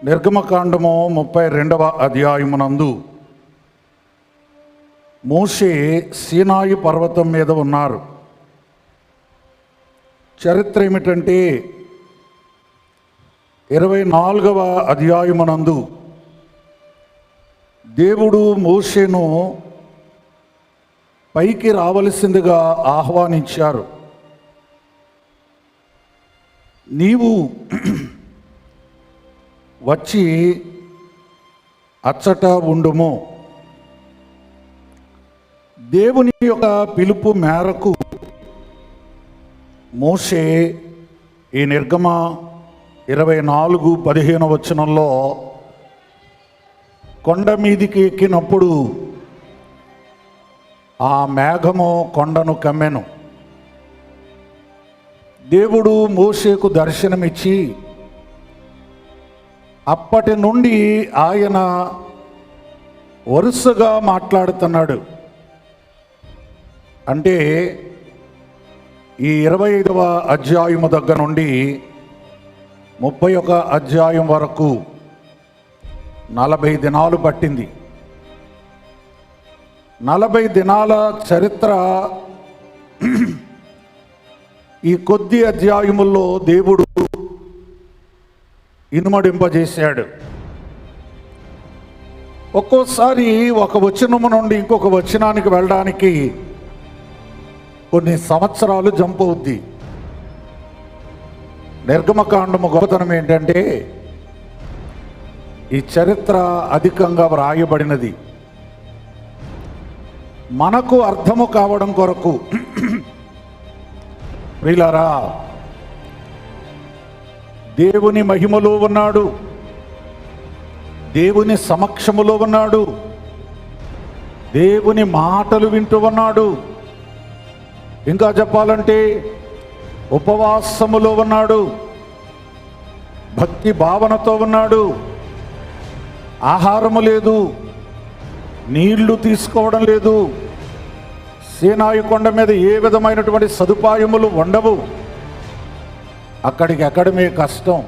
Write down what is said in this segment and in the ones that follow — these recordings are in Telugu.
నిర్గమకాండము 32వ అధ్యాయమునందు మోషే సీనాయి పర్వతం మీద ఉన్నారు. చరిత్ర ఏమిటంటే 24వ అధ్యాయమునందు దేవుడు మోషేను పైకి రావలసిందిగా ఆహ్వానించారు. నీవు వచ్చి అచ్చట ఉండుము. దేవుని యొక్క పిలుపు మేరకు మోషే ఈ నిర్గమ 24:15 వచనంలో కొండ మీదికి ఎక్కినప్పుడు ఆ మేఘము కొండను కమ్మెను. దేవుడు మోషేకు దర్శనమిచ్చి అప్పటి నుండి ఆయన వరుసగా మాట్లాడుతున్నాడు. అంటే ఈ 25వ అధ్యాయము దగ్గర నుండి 31 అధ్యాయం వరకు 40 దినాలు పట్టింది. 40 దినాల చరిత్ర ఈ కొద్ది అధ్యాయముల్లో దేవుడు ఇనుమడింపజేశాడు. ఒక్కోసారి ఒక వచనము నుండి ఇంకొక వచనానికి వెళ్ళడానికి కొన్ని సంవత్సరాలు జంప్ అవుద్ది. నిర్గమకాండము గొప్పతనం ఏంటంటే ఈ చరిత్ర అధికంగా వ్రాయబడినది మనకు అర్థము కావడం కొరకు. ప్రియులారా, దేవుని మహిమలో ఉన్నాడు, దేవుని సమక్షములో ఉన్నాడు, దేవుని మాటలు వింటూ ఉన్నాడు. ఇంకా చెప్పాలంటే ఉపవాసములో ఉన్నాడు, భక్తి భావనతో ఉన్నాడు. ఆహారము లేదు, నీళ్లు తీసుకోవడం లేదు, సీనాయి కొండ మీద ఏ విధమైనటువంటి సదుపాయములు ఉండవు. అక్కడికి ఎక్కడమే కష్టం.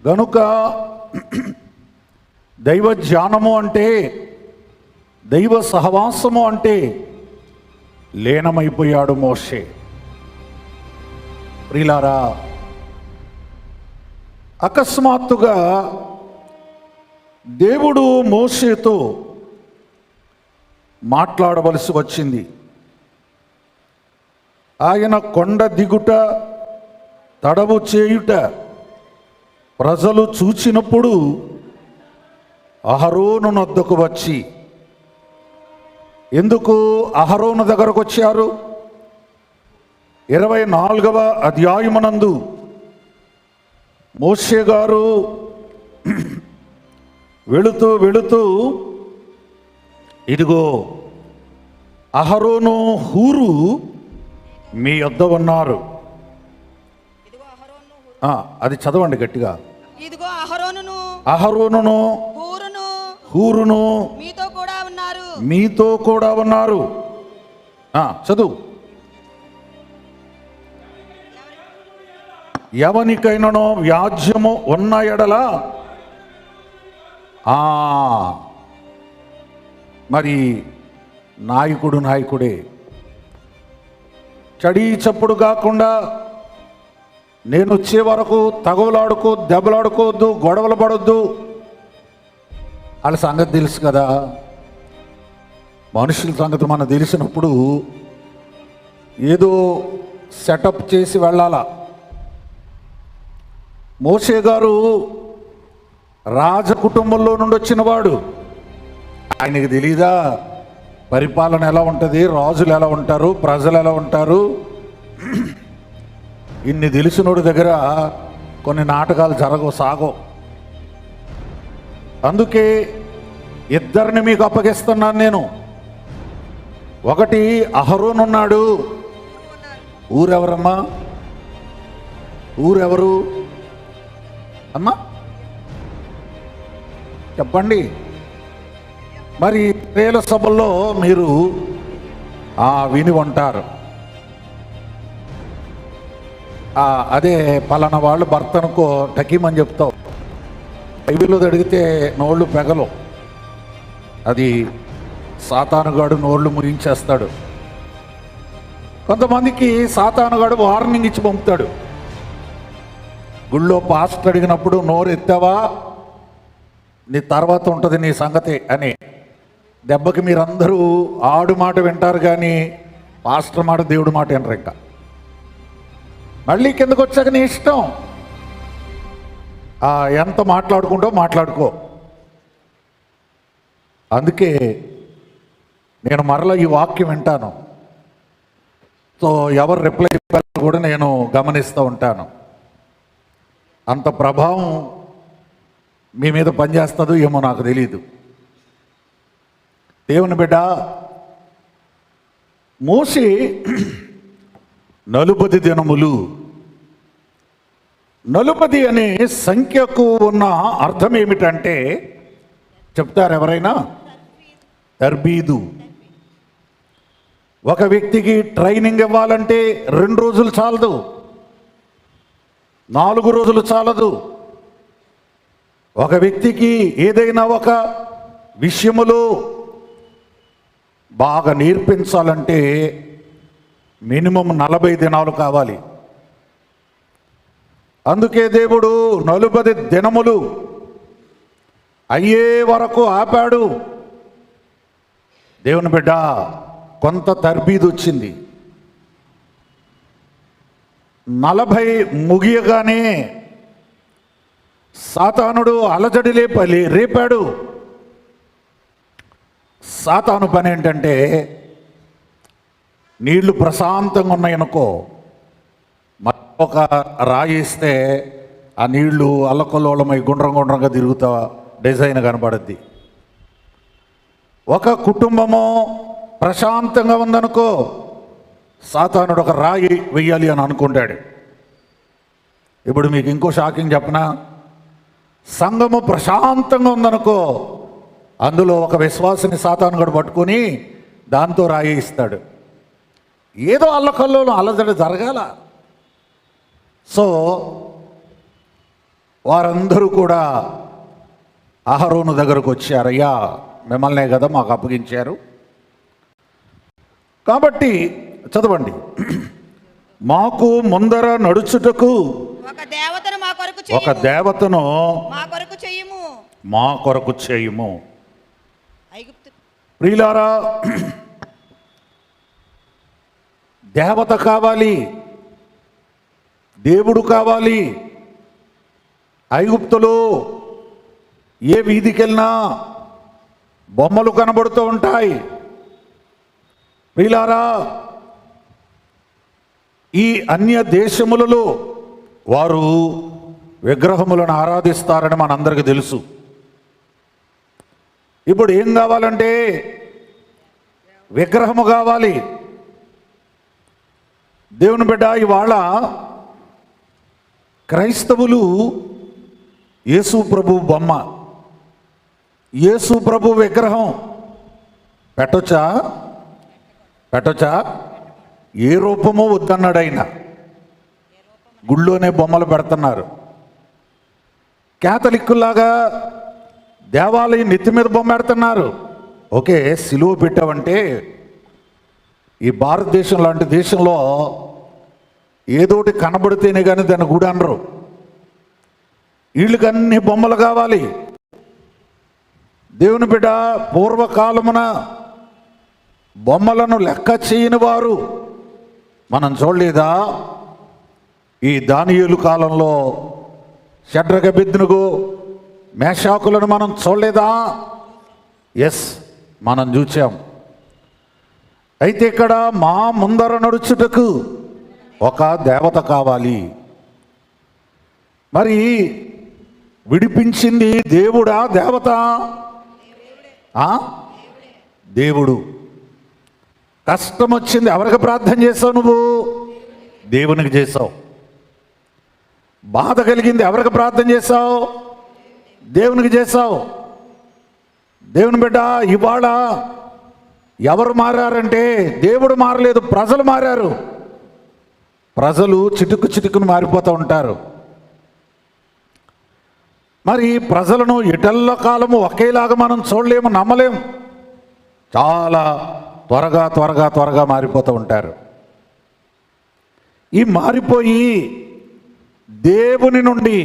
గనుక దైవ ధ్యానము అంటే, దైవ సహవాసము అంటే లీనమైపోయాడు మోషే. ప్రియులారా, అకస్మాత్తుగా దేవుడు మోషేతో మాట్లాడవలసి వచ్చింది. ఆయన కొండ దిగుట, తడవు చేయుట ప్రజలు చూచినప్పుడు అహరోను వద్దకు వచ్చి, ఎందుకు అహరోను దగ్గరకు వచ్చారు? 24వ అధ్యాయమునందు మోషే గారు వెళుతూ వెళుతూ ఇదిగో అహరోను హూరు మీ వద్ద ఉన్నారు. అది చదవండి గట్టిగా. ఇదిగో అహరోనును హూరును మీతో కూడా ఉన్నారు. చదువు. ఎవనికైనానో వ్యాజ్యము ఉన్న ఎడల మరి నాయకుడే. చడి చప్పుడు కాకుండా నేను వచ్చే వరకు దెబ్బలాడుకోవద్దు, గొడవలు పడొద్దు. వాళ్ళ సంగతి తెలుసు కదా, మనుషుల సంగతి మనకు తెలిసినప్పుడు ఏదో సెటప్ చేసి వెళ్ళాలా. మోషే గారు రాజ కుటుంబంలో నుండి వచ్చినవాడు. ఆయనకి తెలీదా పరిపాలన ఎలా ఉంటుంది, రాజులు ఎలా ఉంటారు, ప్రజలు ఎలా ఉంటారు? ఇన్ని తెలిసినోడి దగ్గర కొన్ని నాటకాలు సాగవు. అందుకే ఇద్దరిని మీకు అప్పగిస్తున్నాను నేను. ఒకటి అహరోను ఉన్నాడు. ఊరెవరమ్మా? ఊరెవరు అమ్మా చెప్పండి. మరి ప్రేల సభల్లో మీరు విని ఉంటారు. అదే పలానా వాళ్ళు భర్తనుకో టకీమని చెప్తావు. బైబిల్లో అడిగితే నోళ్ళు పెగలు, అది సాతానుగాడు నోళ్ళు ముగించేస్తాడు. కొంతమందికి సాతానుగాడు వార్నింగ్ ఇచ్చి పంపుతాడు. గుళ్ళో పాస్టర్ అడిగినప్పుడు నోరు ఎత్తావా నీ తర్వాత ఉంటుంది నీ సంగతి అని. దెబ్బకి మీరందరూ ఆడు మాట వింటారు కానీ పాస్టర్ మాట దేవుడి మాట వినరు. ఇంకా మళ్ళీ కిందకు వచ్చాక నీ ఇష్టం, ఎంత మాట్లాడుకుంటో మాట్లాడుకో. అందుకే నేను మరలా ఈ వాక్యం వింటాను. సో ఎవరు రిప్లై చెప్పారో కూడా నేను గమనిస్తూ ఉంటాను. అంత ప్రభావం మీ మీద పనిచేస్తుందో ఏమో నాకు తెలియదు. దేవుని బిడ్డ, మోషే 40 దినములు, 40 అనే సంఖ్యకు ఉన్న అర్థం ఏమిటంటే చెప్తారు ఎవరైనా? తర్బీదు. ఒక వ్యక్తికి ట్రైనింగ్ ఇవ్వాలంటే 2 రోజులు చాలదు, 4 రోజులు చాలదు. ఒక వ్యక్తికి ఏదైనా ఒక విషయములో బాగా నేర్పించాలంటే మినిమం 40 దినాలు కావాలి. అందుకే దేవుడు 40 దినములు అయ్యే వరకు ఆపాడు. దేవుని బిడ్డ, కొంత తర్బీదు వచ్చింది. 40 ముగియగానే సాతానుడు అలజడి రేపాడు. సాతాను పని ఏంటంటే, నీళ్లు ప్రశాంతంగా ఉన్నాయనుకో, ఒక రాయిస్తే ఆ నీళ్లు అల్లకొల్లోలమై గుండ్రంగా తిరుగుతా డిజైన్ కనబడుద్ది. ఒక కుటుంబము ప్రశాంతంగా ఉందనుకో, సాతానుడు ఒక రాయి వెయ్యాలి అని అనుకుంటాడు. ఇప్పుడు మీకు ఇంకో షాకింగ్ చెప్పనా? సంఘము ప్రశాంతంగా ఉందనుకో, అందులో ఒక విశ్వాసిని సాతానుడు పట్టుకొని దాంతో రాయి ఇస్తాడు. ఏదో అల్లకల్లోలం అల్లజడి జరగాల. సో వారందరూ కూడా అహరోను దగ్గరకు వచ్చారు. అయ్యా, మిమ్మల్నే కదా మాకు అప్పగించారు, కాబట్టి చదవండి. మాకు ముందర నడుచుటకు ఒక దేవతను మా కొరకు చేయుము. ప్రియులారా, దేవత కావాలి, దేవుడు కావాలి. ఐగుప్తులో ఏ వీధికి వెళ్ళినా బొమ్మలు కనబడుతూ ఉంటాయి. ప్రియులారా, ఈ అన్య దేశములలో వారు విగ్రహములను ఆరాధిస్తారని మనందరికీ తెలుసు. ఇప్పుడు ఏం కావాలంటే విగ్రహము కావాలి. దేవుని బిడ్డ, ఇవాళ క్రైస్తవులు యేసు ప్రభు బొమ్మ, యేసు ప్రభు విగ్రహం పెట్టొచ్చా? ఏ రూపమో వద్దన్నాడు ఆయన. గుళ్ళోనే బొమ్మలు పెడుతున్నారు. క్యాథలిక్కులాగా దేవాలయం నెత్తి మీద బొమ్మ పెడుతున్నారు. ఓకే, సిలువ పెట్టావంటే ఈ భారతదేశం లాంటి దేశంలో ఏదోటి కనబడితేనే కానీ దాన్ని గుడి అనరు. వీళ్ళకి అన్ని బొమ్మలు కావాలి. దేవుని బిడ్డ, పూర్వకాలమున బొమ్మలను లెక్క చేయని వారు మనం చూడలేదా? ఈ దానియేలు కాలంలో షడ్రగ అబేద్నెగో మేషాకులను మనం చూడలేదా? ఎస్, మనం చూచాం. అయితే ఇక్కడ మా ముందర నడుచుటకు ఒక దేవత కావాలి. మరి విడిపించింది దేవుడా దేవత? దేవుడు. కష్టం వచ్చింది, ఎవరికి ప్రార్థన చేసావు నువ్వు? దేవునికి చేసావు. బాధ కలిగింది, ఎవరికి ప్రార్థన చేసావు? దేవునికి చేసావు. దేవుని బిడ్డ, ఇవాళ ఎవరు మారారంటే దేవుడు మారలేదు, ప్రజలు మారారు. ప్రజలు చిటుకును మారిపోతూ ఉంటారు. మరి ప్రజలను ఎటెల్ల కాలము ఒకేలాగా మనం చూడలేము, నమ్మలేము. చాలా త్వరగా మారిపోతూ ఉంటారు. ఈ మారిపోయి దేవుని నుండి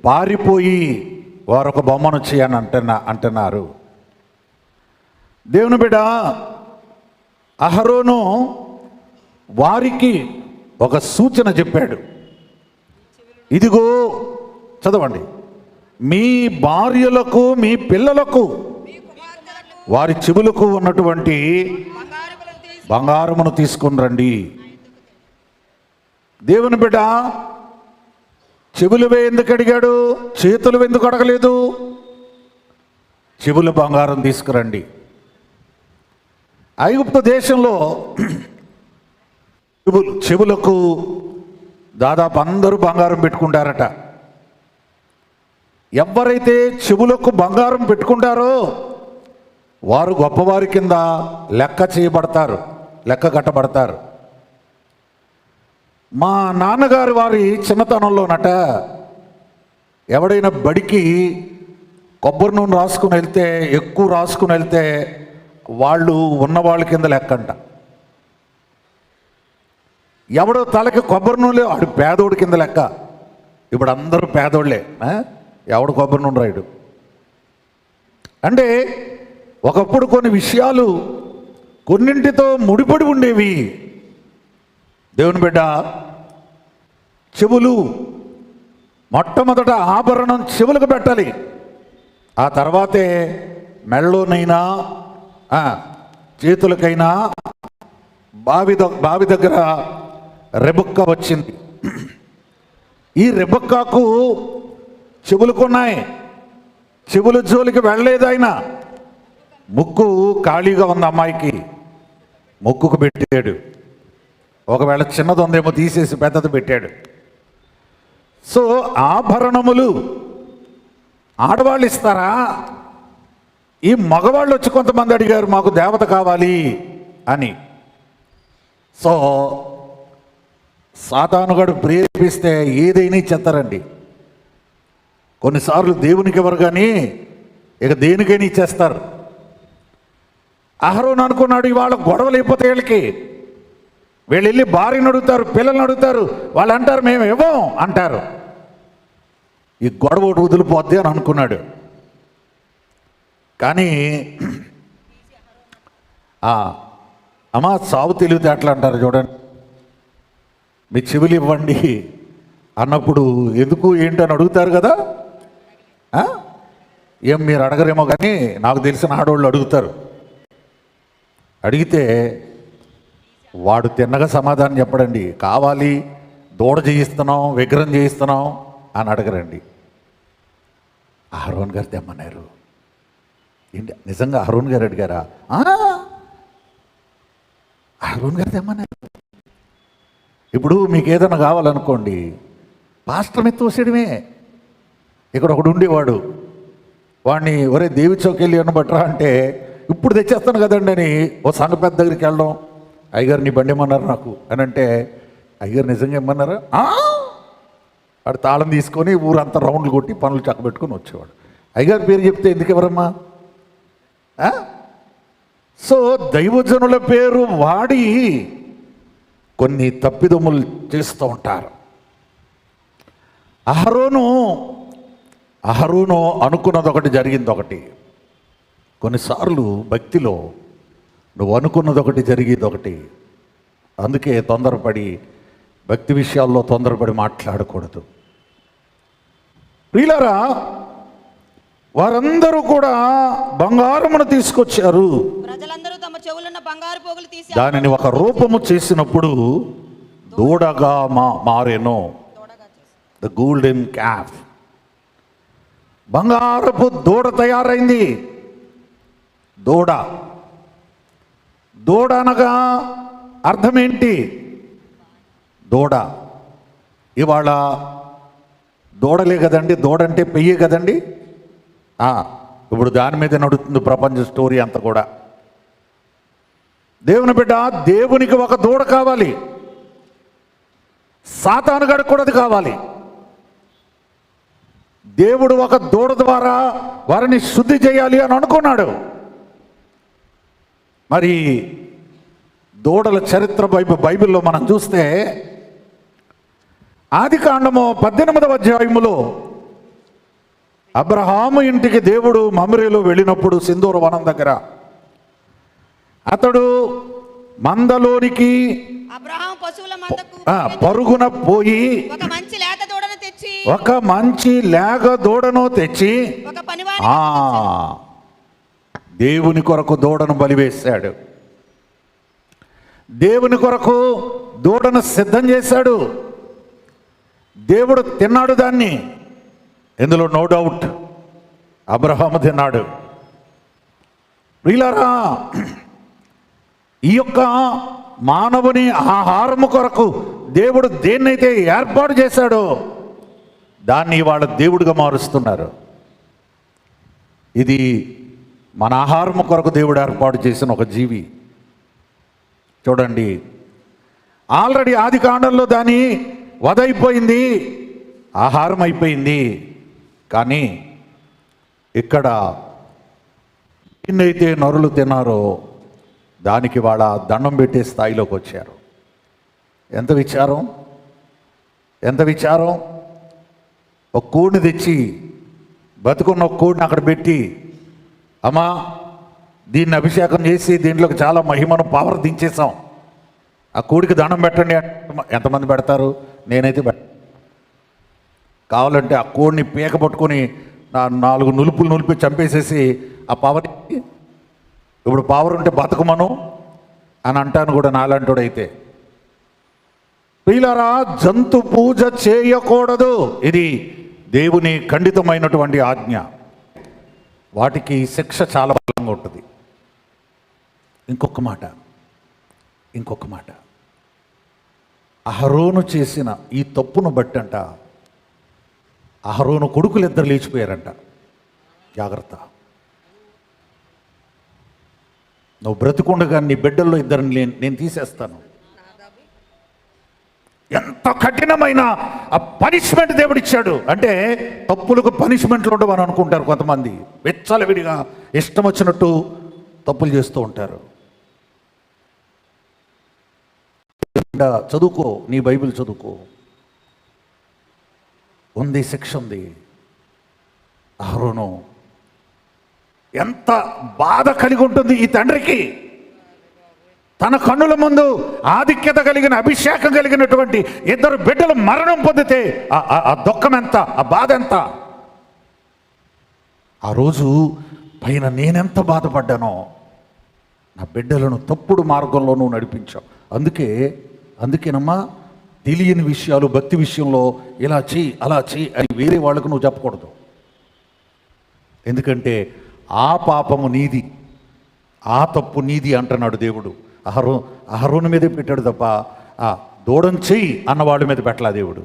పారిపోయి వారు ఒక బొమ్మను చేయని అంటున్నారు. దేవుని బిడ్డ అహరోను వారికి ఒక సూచన చెప్పాడు. ఇదిగో చదవండి, మీ భార్యలకు మీ పిల్లలకు వారి చెవులకు ఉన్నటువంటి బంగారమును తీసుకుని రండి. దేవుని బిడ్డ చెవులువే ఎందుకు అడిగాడు? చేతులు ఎందుకు అడగలేదు? చెవులు బంగారం తీసుకురండి. ఐగుప్తు దేశంలో చెవులకు దాదాపు అందరూ బంగారం పెట్టుకుంటారట. ఎవరైతే చెవులకు బంగారం పెట్టుకుంటారో వారు గొప్పవారి కింద లెక్క చేయబడతారు, లెక్క కట్టబడతారు. మా నాన్నగారు వారి చిన్నతనంలోనట ఎవడైనా బడికి కొబ్బరి నూనె రాసుకుని వెళ్తే, ఎక్కువ రాసుకుని వెళ్తే వాళ్ళు ఉన్నవాళ్ళ కింద లెక్కంట. ఎవడో తలకి కొబ్బరి నూనె ఆడు పేదోడి కింద లెక్క. ఇప్పుడు అందరూ పేదోళ్లే, ఎవడు కొబ్బరి నూనె రాయుడు. అంటే ఒకప్పుడు కొన్ని విషయాలు కొన్నింటితో ముడిపడి ఉండేవి. దేవుని బిడ్డ చెవులు మొట్టమొదట ఆభరణం చెవులకు పెట్టాలి. ఆ తర్వాతే మెళ్ళలోనైనా చేతులకైనా. బావి దగ్గర రెబక్క వచ్చింది. ఈ రెబక్కకు చెవులుకున్నాయి, చెవుల జోలికి వెళ్ళలేదు ఆయన. ముక్కు ఖాళీగా ఉంది అమ్మాయికి, ముక్కుకు పెట్టాడు. ఒకవేళ చిన్నది ఉందేమో తీసేసి పెద్దది పెట్టాడు. సో ఆభరణములు ఆడవాళ్ళు ఇస్తారా? ఈ మగవాళ్ళు వచ్చి కొంతమంది అడిగారు, మాకు దేవత కావాలి అని. సో సాతానుగాడు ప్రేరేపిస్తే ఏదైనా ఇచ్చేస్తారండి. కొన్నిసార్లు దేవునికి ఎవరు కానీ ఇక దేనికైనా ఇచ్చేస్తారు. అహరోను అనుకున్నాడు, ఇవాళ గొడవలు అయిపోతే వీళ్ళకి, వీళ్ళు వెళ్ళి భార్యను అడుగుతారు, పిల్లల్ని అడుగుతారు, వాళ్ళు అంటారు మేము ఇవ్వం అంటారు. ఈ గొడవ ఒకటి వదిలిపోద్ది అని అనుకున్నాడు. కానీ అమ్మా సాగు తెలివితేటలు అంటారు చూడండి. మీ చెవులు ఇవ్వండి అన్నప్పుడు ఎందుకు ఏంటని అడుగుతారు కదా. ఏం మీరు అడగరేమో కానీ నాకు తెలిసిన ఆడవాళ్ళు అడుగుతారు. అడిగితే వాడు తిన్నగా సమాధానం చెప్పడండి. కావాలి, దూడ చేయిస్తున్నాం, విగ్రహం చేయిస్తున్నాం అని అడగరండి. అహరోన్ గారు తెమ్మన్నారు. ఏంటి నిజంగా అహరోన్ గారు అడిగారా? అహరోన్ గారు తెమ్మన్నారు. ఇప్పుడు మీకు ఏదైనా కావాలనుకోండి, పాస్టర్ మీద తోసేయడమే. ఇక్కడ ఒకడు ఉండేవాడు, వాడిని ఒరే దేవి చౌక్ వెళ్ళి అనబట్రా అంటే ఇప్పుడు తెచ్చేస్తాను కదండి అని ఓ సంఘ పెద్ద దగ్గరికి వెళ్ళడం. అయ్యగారు నీ బండి ఇమ్మన్నారు నాకు అని అంటే, అయ్యగారు నిజంగా ఇమ్మన్నారా? వాడు తాళం తీసుకొని ఊరంతా రౌండ్లు కొట్టి పనులు చక్కబెట్టుకొని వచ్చేవాడు. అయ్యగారు పేరు చెప్తే ఎందుకు ఎవరమ్మా? సో దైవజనుల పేరు వాడి కొన్ని తప్పిదములు చేస్తూ ఉంటారు. అహరోను అనుకున్నది ఒకటి, జరిగింది ఒకటి. కొన్నిసార్లు భక్తిలో నువ్వు అనుకున్నది ఒకటి, జరిగేది ఒకటి. అందుకే తొందరపడి భక్తి విషయాల్లో తొందరపడి మాట్లాడకూడదు. ప్రియులారా, వారందరూ కూడా బంగారమును తీసుకొచ్చారు. ప్రజలందరూ తమ చెవులున్న బంగారు పోగులు తీసి దానిని ఒక రూపము చేసినప్పుడు దూడగా మారెను. ద గోల్డెన్ క్యాఫ్, బంగారపు దూడ తయారైంది. దూడ అనగా అర్థం ఏంటి? దూడ. ఇవాళ దూడలే కదండి, దూడ అంటే పెయ్యే కదండి. ఇప్పుడు దాని మీద నడుస్తుంది ప్రపంచ స్టోరీ అంతా కూడా. దేవుని బిడ్డ, దేవునికి ఒక దూడ కావాలి, సాతానుగాడికి కూడా అది కావాలి. దేవుడు ఒక దూడ ద్వారా వారిని శుద్ధి చేయాలి అని అనుకున్నాడు. మరి దూడల చరిత్ర బైబిల్లో మనం చూస్తే ఆదికాండము 18వ అధ్యాయములో అబ్రహాము ఇంటికి దేవుడు మమ్రేలో వెళ్ళినప్పుడు సింధూర వనం దగ్గర అతడు మందలోనికి అబ్రహాము పశువుల మందకు పరుగున పోయి ఒక మంచి లేత దూడను తెచ్చి ఒక మంచి లేగ దూడను తెచ్చి ఒక పనివాని దేవుని కొరకు దూడను బలివేశాడు. దేవుని కొరకు దూడను సిద్ధం చేశాడు. దేవుడు తిన్నాడు దాన్ని, ఇందులో నో డౌట్ అబ్రహాము తిన్నాడు. ప్రియులారా, ఈ యొక్క మానవుని ఆహారము కొరకు దేవుడు దేన్నైతే ఏర్పాటు చేశాడో దాన్ని వాళ్ళ దేవుడిగా మారుస్తున్నారు. ఇది మన ఆహారము కొరకు దేవుడు ఏర్పాటు చేసిన ఒక జీవి. చూడండి, ఆల్రెడీ ఆది కాండంలో దాని వధైపోయింది, ఆహారం అయిపోయింది. కానీ ఇక్కడ ఎన్నైతే నరులు తిన్నారో దానికి వాళ్ళ దండం పెట్టే స్థాయిలోకి వచ్చారు. ఎంత విచారం, ఎంత విచారం! ఒక కోడిని తెచ్చి, బతుకున్న ఒక కోడిని అక్కడ పెట్టి, అమ్మా దీన్ని అభిషేకం చేసి దీంట్లోకి చాలా మహిమను పవర్ దించేసాం, ఆ కోడికి దండం పెట్టండి అంటే ఎంతమంది పెడతారు? నేనైతే కావాలంటే ఆ కోడిని పీక పట్టుకొని 4 నులుపులు నులిపి చంపేసేసి ఆ పవర్, ఇప్పుడు పవర్ ఉంటే బతకమను అని అంటాను కూడా నాలంటోడైతే. ప్రియులారా, జంతు పూజ చేయకూడదు, ఇది దేవుని ఖండితమైనటువంటి ఆజ్ఞ. వాటికి శిక్ష చాలా బలంగా ఉంటుంది. ఇంకొక మాట, అహరోను చేసిన ఈ తప్పును బట్టంట అహరోను కొడుకులు 2 లేచిపోయారంట. జాగ్రత్త, నువ్వు బ్రతికుండగా నీ బిడ్డల్లో 2 నేను తీసేస్తాను. ఎంత కఠినమైన ఆ పనిష్మెంట్ దేవుడు ఇచ్చాడు అంటే, తప్పులకు పనిష్మెంట్లు ఉండవని అనుకుంటారు కొంతమంది. వెచ్చలవిడిగా ఇష్టం వచ్చినట్టు తప్పులు చేస్తూ ఉంటారు. చదువుకో, నీ బైబిల్ చదువుకో, ఉంది, శిక్ష ఉంది. అహరోను ఎంత బాధ కలిగి ఉంటుంది ఈ తండ్రికి. తన కన్నుల ముందు ఆధిక్యత కలిగిన, అభిషేకం కలిగినటువంటి 2 బిడ్డలు మరణం పొందితే ఆ దుఃఖం ఎంత, ఆ బాధ ఎంత! ఆ రోజు పైన నేనెంత బాధపడ్డానో. నా బిడ్డలను తప్పుడు మార్గంలో నువ్వు నడిపించావు. అందుకేనమ్మా తెలియని విషయాలు, భక్తి విషయంలో ఇలా చెయ్యి అలా చెయ్యి అని వేరే వాళ్ళకు నువ్వు చెప్పకూడదు. ఎందుకంటే ఆ పాపము నీది, ఆ తప్పు నీది అంటున్నాడు దేవుడు. అహరోను మీదే పెట్టాడు తప్ప ఆ దూడం చెయ్యి అన్నవాడి మీద పెట్టలా దేవుడు.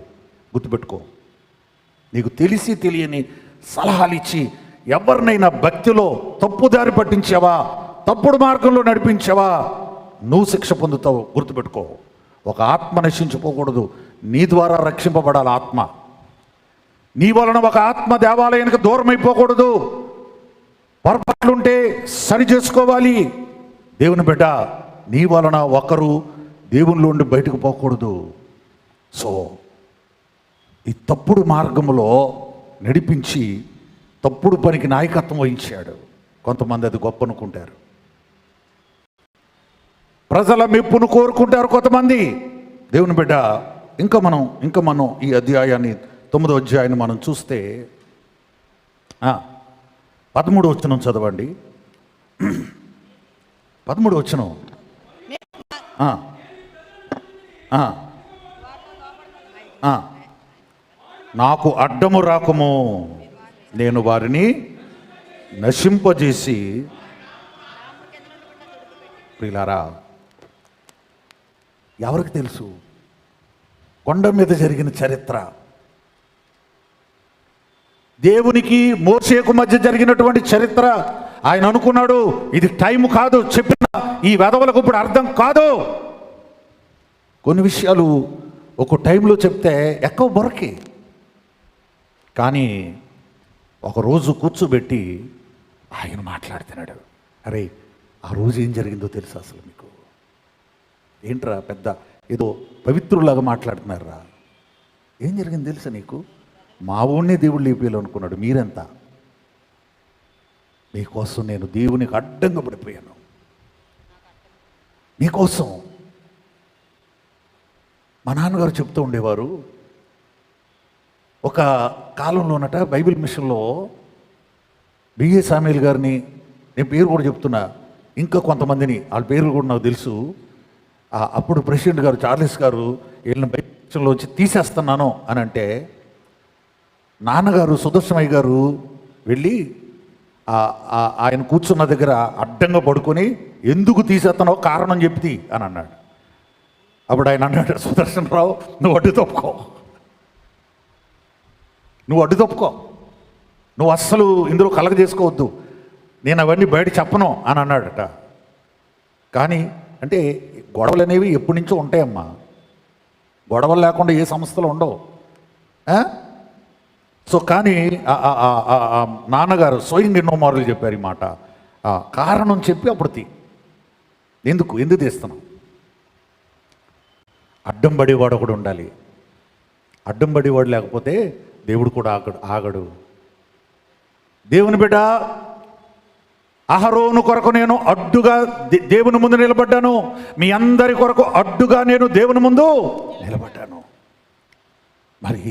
గుర్తుపెట్టుకో. నీకు తెలిసి తెలియని సలహాలు ఇచ్చి ఎవరినైనా భక్తిలో తప్పుదారి పట్టించావా, తప్పుడు మార్గంలో నడిపించావా, నువ్వు శిక్ష పొందుతావు. గుర్తుపెట్టుకో. ఒక ఆత్మ నశించిపోకూడదు, నీ ద్వారా రక్షింపబడాలి ఆత్మ. నీ వలన ఒక ఆత్మ దేవాలయానికి దూరం అయిపోకూడదు. పొరపాట్లుంటే సరి చేసుకోవాలి. దేవుని బిడ్డ, నీ వలన ఒకరు దేవునిలో ఉండి బయటకు పోకూడదు. సో ఈ తప్పుడు మార్గంలో నడిపించి తప్పుడు పనికి నాయకత్వం వహించాడు. కొంతమంది అది గొప్ప అనుకుంటారు, ప్రజల మెప్పును కోరుకుంటారు కొంతమంది. దేవుని బిడ్డ, ఇంకా మనం ఈ అధ్యాయాన్ని 9వ అధ్యాయాన్ని మనం చూస్తే 13వ వచనం చదవండి. 13వ వచనం. నాకు అడ్డము రాకము, నేను వారిని నశింపజేసి. ప్రియులారా, ఎవరికి తెలుసు కొండ మీద జరిగిన చరిత్ర? దేవునికి మోషేకు మధ్య జరిగినటువంటి చరిత్ర. ఆయన అనుకున్నాడు ఇది టైం కాదు, చెప్పిన ఈ వెధవలకు ఇప్పుడు అర్థం కాదు. కొన్ని విషయాలు ఒక టైంలో చెప్తే ఎక్కువ బొరకే. కానీ ఒకరోజు కూర్చోబెట్టి ఆయన మాట్లాడుతున్నాడు. అరే, ఆ రోజు ఏం జరిగిందో తెలుసా అసలు మీకు? ఏంట్రా పెద్ద ఏదో పవిత్రులాగా మాట్లాడుతున్నారా? ఏం జరిగింది తెలుసా నీకు? మా ఊడినే దేవుడు లేపేయాలనుకున్నాడు, మీరెంత? మీకోసం నేను దేవునికి అడ్డంగా పడిపోయాను, మీకోసం. మా నాన్నగారు చెప్తూ ఉండేవారు, ఒక కాలంలోనట బైబిల్ మిషన్లో బిఏ సామ్యూల్ గారిని, నేను పేరు కూడా చెప్తున్నా, ఇంకా కొంతమందిని వాళ్ళ పేర్లు కూడా నాకు తెలుసు. అప్పుడు ప్రెసిడెంట్ గారు చార్లెస్ గారు వీళ్ళని బైబిల్ మిషన్లో వచ్చి తీసేస్తున్నాను అని అంటే, నాన్నగారు సుదర్శనయ్య గారు వెళ్ళి ఆయన కూర్చున్న దగ్గర అడ్డంగా పడుకొని, ఎందుకు తీసేస్తున్నావు కారణం చెప్తి అని అన్నాడు. అప్పుడు ఆయన అన్నాడు, సుదర్శన్ రావు, నువ్వు అడ్డు తప్పుకో, నువ్వు అడ్డు తప్పుకో, నువ్వు అస్సలు ఇందులో కలగ చేసుకోవద్దు, నేను అవన్నీ బయట చెప్పను అని అన్నాడట. కానీ అంటే గొడవలు అనేవి ఎప్పటి నుంచో ఉంటాయమ్మా, గొడవలు లేకుండా ఏ సంస్థలు ఉండవు. సో కానీ నాన్నగారు స్వయంగా ఎన్నో మార్లు చెప్పారు ఈ మాట. కారణం చెప్పి అప్పుడు ఎందుకు తీస్తున్నాం? అడ్డం పడేవాడు ఒకడు ఉండాలి. అడ్డం పడేవాడు లేకపోతే దేవుడు కూడా ఆగడు. దేవుని బిడ్డ, అహరోను కొరకు నేను అడ్డుగా దేవుని ముందు నిలబడ్డాను, మీ అందరి కొరకు అడ్డుగా నేను దేవుని ముందు నిలబడ్డాను. మరి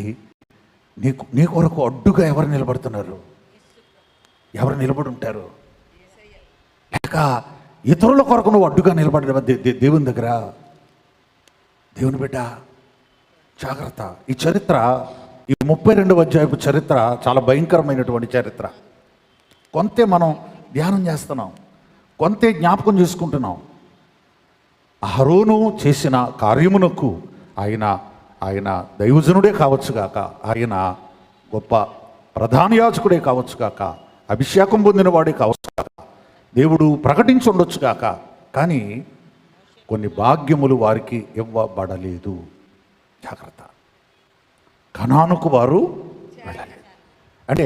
నీ కొరకు అడ్డుగా ఎవరు నిలబడుతున్నారు? ఎవరు నిలబడి ఉంటారు? లేక ఇతరుల కొరకు నువ్వు అడ్డుగా నిలబడ్డా దేవుని దగ్గర? దేవుని బిడ్డ జాగ్రత్త. ఈ చరిత్ర, ఈ 32వ అధ్యాయపు చరిత్ర చాలా భయంకరమైనటువంటి చరిత్ర. కొంతే మనం ధ్యానం చేస్తున్నాం, కొంతే జ్ఞాపకం చేసుకుంటున్నాం. అహరోను చేసిన కార్యమునకు ఆయన దైవజనుడే కావచ్చుగాక, ఆయన గొప్ప ప్రధాన యాజకుడే కావచ్చుగాక, అభిషేకం పొందినవాడే కావచ్చుగాక, దేవుడు ప్రకటించి ఉండొచ్చుగాక, కానీ కొన్ని భాగ్యములు వారికి ఇవ్వబడలేదు. జాగ్రత్త. కనానుకు వారు వెళ్ళలేదు. అంటే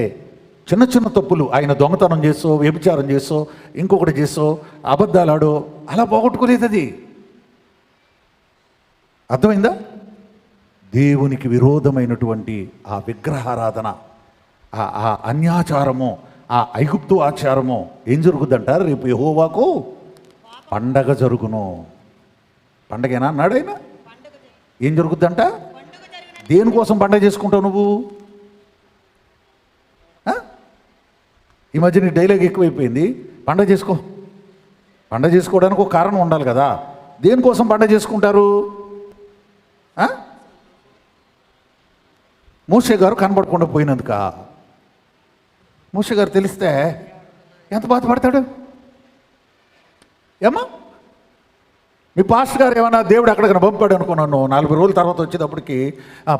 చిన్న చిన్న తప్పులు, ఆయన దొంగతనం చేసో, వ్యభిచారం చేసో, ఇంకొకటి చేసో, అబద్ధాలాడో అలా పోగొట్టుకోలేదు. అది అర్థమైందా? దేవునికి విరోధమైనటువంటి ఆ విగ్రహారాధన, ఆ అన్యాచారము, ఆ ఐగుప్తు ఆచారము ఏం జరుగుద్దంటారు? రేపు యెహోవాకు పండగ జరుగును. పండగేనా అన్నాడు ఆయన. ఏం జరుగుద్దంట? దేనికోసం పండగ చేసుకుంటావు నువ్వు? ఈ మధ్య నీ డైలాగ్ ఎక్కువైపోయింది. పండగ చేసుకో. పండగ చేసుకోవడానికి ఒక కారణం ఉండాలి కదా. దేనికోసం పండగ చేసుకుంటారు? మోషే గారు కనబడకుండా పోయినందుక? మోషే గారు తెలిస్తే ఎంత బాధపడతాడు? ఏమ్మా, మీ పాస్టర్ గారు ఏమన్నా దేవుడు ఎక్కడికైనా పంపాడు అనుకున్నాను. 40 రోజుల తర్వాత వచ్చేటప్పటికి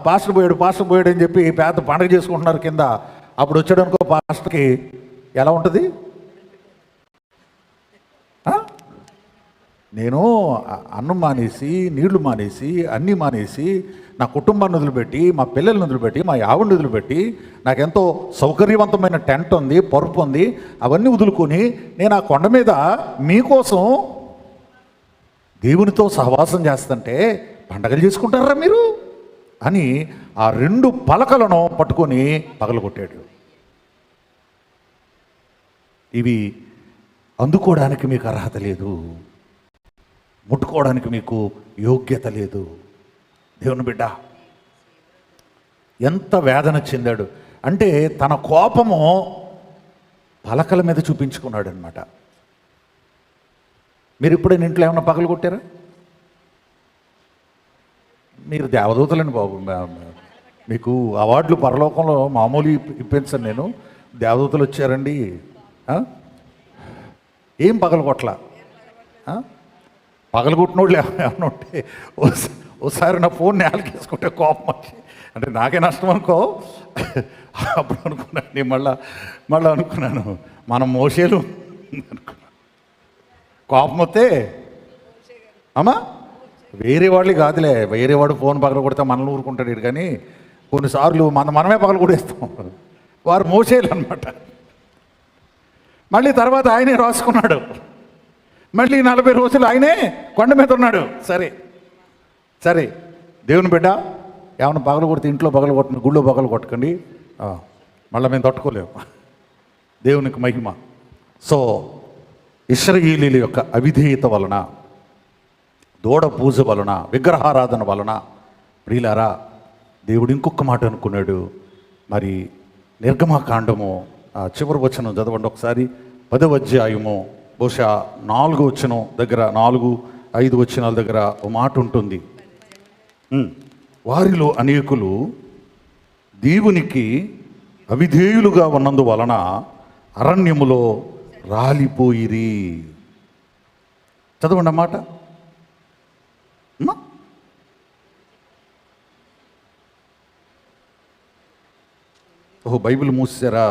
పాస్టర్ పోయాడు అని చెప్పి పెద్ద పండగ చేసుకుంటున్నారు కింద. అప్పుడు వచ్చాడు అనుకో, పాస్టర్కి ఎలా ఉంటుంది? నేను అన్నం మానేసి, నీళ్లు మానేసి, అన్నీ మానేసి, నా కుటుంబాన్ని వదిలిపెట్టి, మా పిల్లల్ని వదిలిపెట్టి, మా ఆవిడని వదిలిపెట్టి, నాకెంతో సౌకర్యవంతమైన టెంట్ ఉంది, పరుపు ఉంది, అవన్నీ వదులుకొని నేను ఆ కొండ మీద మీకోసం దేవునితో సహవాసం చేస్తుంటే పండగలు చేసుకుంటారా మీరు అని ఆ 2 పలకలను పట్టుకొని పగలగొట్టాడు. ఇవి అందుకోవడానికి మీకు అర్హత లేదు, ముట్టుకోవడానికి మీకు యోగ్యత లేదు. దేవుని బిడ్డ ఎంత వేదన చెందాడు అంటే, తన కోపము పలకల మీద చూపించుకున్నాడు అనమాట. మీరు ఇప్పుడైనా ఇంట్లో ఏమన్నా పగలు కొట్టారా? మీరు దేవదూతలండి బాబు, మీకు అవార్డులు పరలోకంలో మామూలు ఇప్పించను నేను. దేవదూతలు వచ్చారండి, ఏం పగలు కొట్ల. పగలు కొట్టినోళ్ళు ఏమన్నా ఉంటే ఒకసారి నా ఫోన్ నేలకేసుకుంటే కోపం వచ్చి, అంటే నాకే నష్టం అనుకో. అప్పుడు అనుకున్నాను నేను, మళ్ళీ అనుకున్నాను మనం మోసేలు అనుకున్నాను. కోపం వస్తే అమ్మా వేరే వాళ్ళు కాదులే, వేరే వాడు ఫోన్ పగల కొడితే మనల్ని ఊరుకుంటాడు. కానీ కొన్నిసార్లు మనమే పగల కొడేస్తాం. వారు మోసేలు అనమాట. మళ్ళీ తర్వాత ఆయనే రాసుకున్నాడు. మళ్ళీ 40 రోజులు ఆయనే కొండ మీద ఉన్నాడు. సరే దేవుని బిడ్డ, ఏమైనా పగలు కొడితే ఇంట్లో పగలు కొట్టండి, గుళ్ళో పగలు కొట్టకండి, మళ్ళీ మేము తట్టుకోలేము. దేవునికి మహిమ. సో ఇశ్రాయేలీల యొక్క అవిధేయత వలన, దూడ పూజ వలన, విగ్రహారాధన వలన ప్రియులారా దేవుడు ఇంకొక మాట అనుకున్నాడు. మరి నిర్గమకాండము చివరి వచనం చదవండి ఒకసారి. 10వ అధ్యాయము బహుశా 4వ వచనం దగ్గర, 4-5 వచనాల దగ్గర ఒక మాట ఉంటుంది. వారిలో అనేకులు దేవునికి అవిధేయులుగా ఉన్నందువలన అరణ్యములో రాలిపోయిరి. చదవండి అన్నమాట. ఓహో, బైబిల్ మూసారా?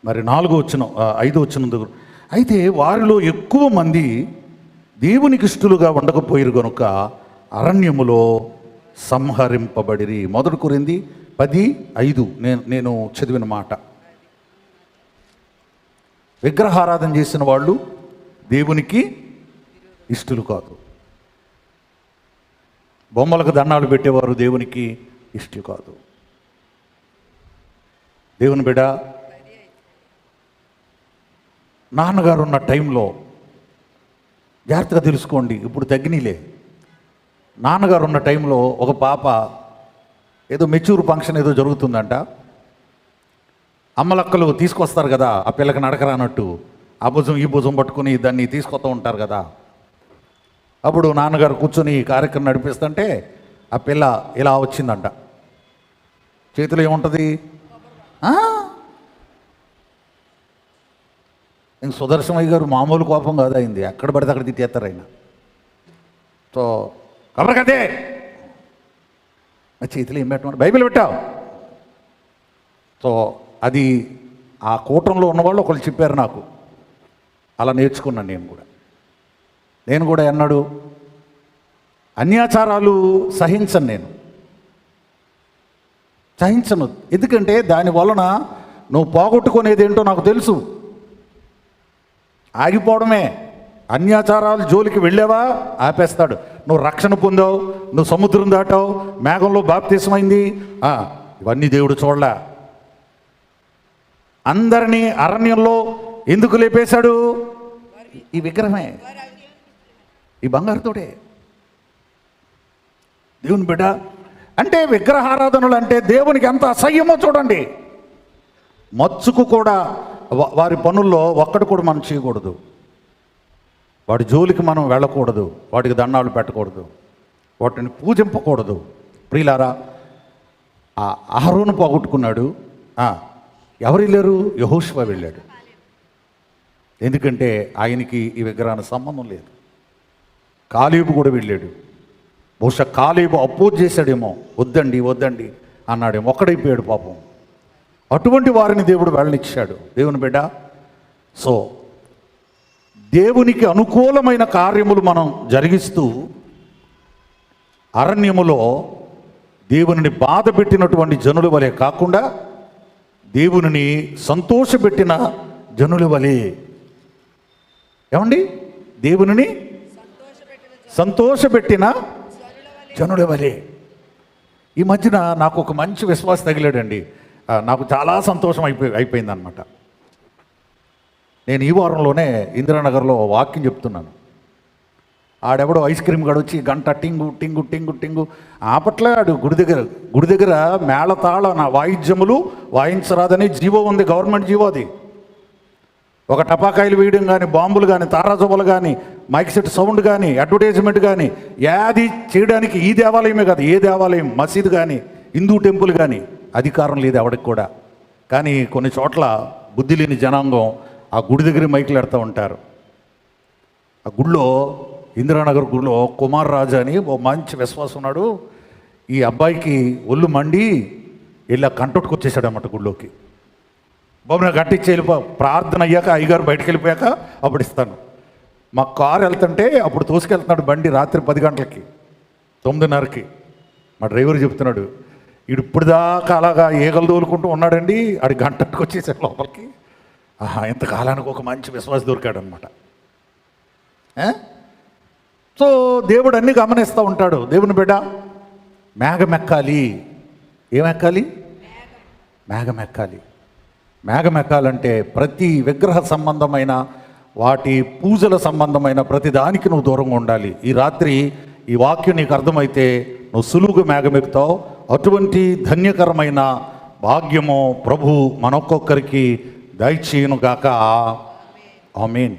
మరి 4వ వచనం, 5వ వచనం దగ్గర, అయితే వారిలో ఎక్కువ మంది దేవునికి ఇష్టలుగా ఉండకపోయారు గనుక అరణ్యములో సంహరింపబడిరి. 1 కొరింథీ 10:5 నేను చదివిన మాట. విగ్రహారాధన చేసిన వాళ్ళు దేవునికి ఇష్టలు కాదు. బొమ్మలకు దండాలు పెట్టేవారు దేవునికి ఇష్టలు కాదు. దేవుని బిడ్డ, నాన్నగారు ఉన్న టైంలో జాగ్రత్తగా తెలుసుకోండి, ఇప్పుడు తగ్గినలే. నాన్నగారు ఉన్న టైంలో ఒక పాప ఏదో మెచ్యూర్ ఫంక్షన్ ఏదో జరుగుతుందంట. అమ్మలక్కలు తీసుకొస్తారు కదా ఆ పిల్లకి నడకరానట్టు, ఆ భుజం ఈ భుజం పట్టుకుని దాన్ని తీసుకొస్తూ ఉంటారు కదా. అప్పుడు నాన్నగారు కూర్చొని ఈ కార్యక్రమం నడిపిస్తుంటే ఆ పిల్ల ఇలా వచ్చిందంట. చేతిలో ఏముంటుంది? ఇంక సుదర్శనయ్య గారు మామూలు కోపం కాదు అయింది, ఎక్కడ పడితే అక్కడ తిట్టేస్తారు ఆయన. సో కబర్ కదే చేతిలో ఏం పెట్టమని బైబిల్ పెట్టావు. సో అది ఆ కూటంలో ఉన్నవాళ్ళు ఒకళ్ళు చెప్పారు నాకు, అలా నేర్చుకున్నాను నేను కూడా అన్నాడు అన్యాచారాలు సహించను. ఎందుకంటే దాని వలన నువ్వు పోగొట్టుకునేది ఏంటో నాకు తెలుసు. ఆగిపోవడమే. అన్యాచారాలు జోలికి వెళ్ళావా ఆపేస్తాడు. నువ్వు రక్షణ పొందావు, నువ్వు సముద్రం దాటావు, మేఘంలో బాప్తిసమైంది, ఇవన్నీ దేవుడు చూడలే. అందరినీ అరణ్యంలో ఎందుకు లేపేశాడు? ఈ విగ్రహమే, ఈ బంగారుతోడే. దేవుని బిడ్డ, అంటే విగ్రహారాధనలు అంటే దేవునికి ఎంత అసహ్యమో చూడండి. మచ్చుకు కూడా వారి పనుల్లో ఒక్కడు కూడా మనం చేయకూడదు. వాడి జోలికి మనం వెళ్ళకూడదు, వాటికి దండాలు పెట్టకూడదు, వాటిని పూజింపకూడదు. ప్రియులారా, ఆ అహరోను పోగొట్టుకున్నాడు. ఎవరు వెళ్ళారు? యెహోషువ వెళ్ళాడు. ఎందుకంటే ఆయనకి ఈ విగ్రహానికి సంబంధం లేదు. కాలేబు కూడా వెళ్ళాడు. బహుశా కాలేబు అపోజ్ చేశాడేమో, వద్దండి అన్నాడేమో, ఒక్కడైపోయాడు పాపం. అటువంటి వారిని దేవుడు వెళ్ళనిచ్చాడు. దేవుని బిడ్డ, సో దేవునికి అనుకూలమైన కార్యములు మనం జరిగిస్తూ అరణ్యములో దేవునిని బాధ పెట్టినటువంటి జనుల వలె కాకుండా దేవునిని సంతోషపెట్టిన జనుల వలె. ఏమండి? దేవునిని సంతోషపెట్టిన జనుల వలె. ఈ మధ్యన నాకు ఒక మంచి విశ్వాసం తగిలాడండి. నాకు చాలా సంతోషం అయిపోయిందనమాట. నేను ఈ వారంలోనే ఇందిరానగర్లో వాక్యం చెప్తున్నాను. ఆడెవడో ఐస్ క్రీమ్ గడు వచ్చి గంట టింగు టింగు టింగు టింగు ఆపట్లే. ఆడు గుడి దగ్గర మేళతాళ వాయిద్యములు వాయించరాదని జీవో ఉంది, గవర్నమెంట్ జీవో అది. ఒక టపాకాయలు వేయడం కానీ, బాంబులు కానీ, తారాజువ్వలు కానీ, మైక్ సెట్ సౌండ్ కానీ, అడ్వర్టైజ్మెంట్ కానీ ఏది చేయడానికి ఈ దేవాలయమే కాదు, ఏ దేవాలయం, మసీదు కానీ, హిందూ టెంపుల్ కానీ అధికారం లేదు ఎవరికి కూడా. కానీ కొన్ని చోట్ల బుద్ధి లేని జనాంగం ఆ గుడి దగ్గర మైకులు పెడతా ఉంటారు. ఆ గుడిలో, ఇందిరానగర్ గుడిలో కుమార్ రాజా అని ఓ మంచి విశ్వాసం ఉన్నాడు. ఈ అబ్బాయికి ఒళ్ళు మండి ఇలా కంటొట్టుకు వచ్చేసాడు అన్నమాట గుడిలోకి. బాబు నాకు గట్టిచ్చి వెళ్ళిపో, ప్రార్థన అయ్యాక అయ్యగారు బయటకు వెళ్ళిపోయాక అప్పుడు ఇస్తాను. మా కారు వెళ్తుంటే అప్పుడు తోసుకెళ్తున్నాడు బండి రాత్రి 10 గంటలకి, 9:30కి. మా డ్రైవర్ చెప్తున్నాడు, ఇప్పుడు దాకా అలాగా ఈగలు తోలుకుంటూ ఉన్నాడండి, ఆడి గంటకు వచ్చేసాడు లోపలికి. ఆహా, ఇంతకాలానికి ఒక మంచి విశ్వాసం దొరికాడు అనమాట. సో దేవుడు అన్నీ గమనిస్తూ ఉంటాడు. దేవుని బిడ్డ మేఘం ఎక్కాలి. ఏమెక్కాలి? మేఘం ఎక్కాలి. మేఘం ఎక్కాలంటే ప్రతి విగ్రహ సంబంధమైన వాటి పూజల సంబంధమైన ప్రతి దానికి నువ్వు దూరంగా ఉండాలి. ఈ రాత్రి ఈ వాక్యం నీకు అర్థమైతే నువ్వు సులువుగా మేఘం ఎక్కుతావు. అటువంటి ధన్యకరమైన భాగ్యము ప్రభు మనొక్కొక్కరికి దయచేయునుగాక. ఆమేన్.